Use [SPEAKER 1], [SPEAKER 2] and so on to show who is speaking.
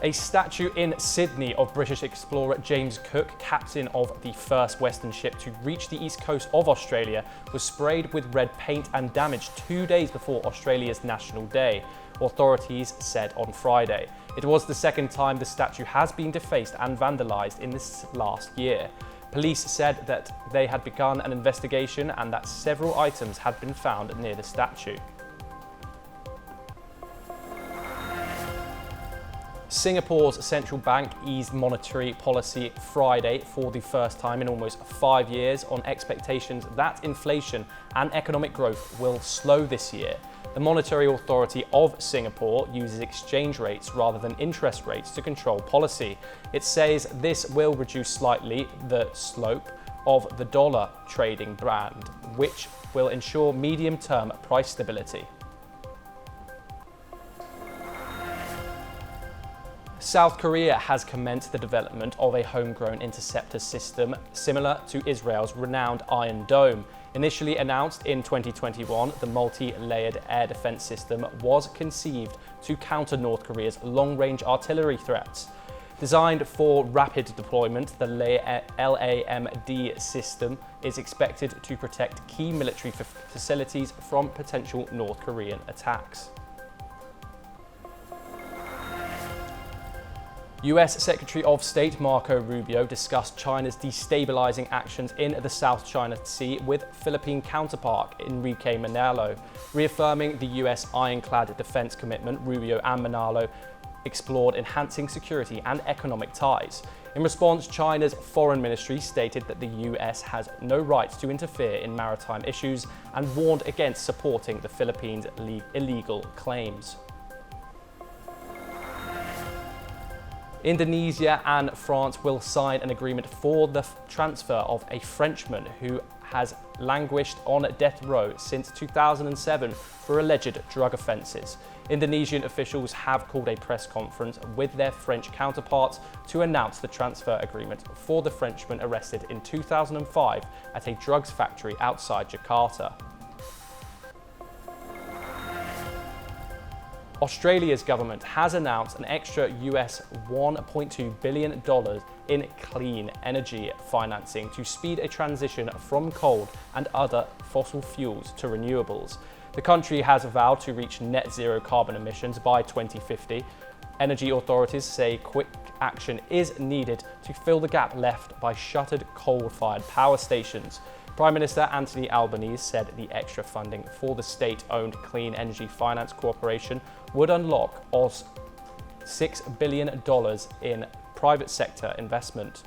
[SPEAKER 1] A statue in Sydney of British explorer James Cook, captain of the first Western ship to reach the east coast of Australia, was sprayed with red paint and damaged 2 days before Australia's National Day, authorities said on Friday. It was the second time the statue has been defaced and vandalised in this last year. Police said that they had begun an investigation and that several items had been found near the statue. Singapore's central bank eased monetary policy Friday for the first time in almost 5 years on expectations that inflation and economic growth will slow this year. The Monetary Authority of Singapore uses exchange rates rather than interest rates to control policy. It says this will reduce slightly the slope of the dollar trading band, which will ensure medium-term price stability. South Korea has commenced the development of a homegrown interceptor system similar to Israel's renowned Iron Dome. Initially announced in 2021, the multi-layered air defense system was conceived to counter North Korea's long-range artillery threats. Designed for rapid deployment, the LAMD system is expected to protect key military facilities from potential North Korean attacks. US Secretary of State Marco Rubio discussed China's destabilizing actions in the South China Sea with Philippine counterpart Enrique Manalo. Reaffirming the US ironclad defense commitment, Rubio and Manalo explored enhancing security and economic ties. In response, China's foreign ministry stated that the US has no right to interfere in maritime issues and warned against supporting the Philippines' illegal claims. Indonesia and France will sign an agreement for the transfer of a Frenchman who has languished on death row since 2007 for alleged drug offences. Indonesian officials have called a press conference with their French counterparts to announce the transfer agreement for the Frenchman arrested in 2005 at a drugs factory outside Jakarta. Australia's government has announced an extra US $1.2 billion in clean energy financing to speed a transition from coal and other fossil fuels to renewables. The country has vowed to reach net zero carbon emissions by 2050. Energy authorities say quick action is needed to fill the gap left by shuttered coal-fired power stations. Prime Minister Anthony Albanese said the extra funding for the state-owned Clean Energy Finance Corporation would unlock $6 billion in private sector investment.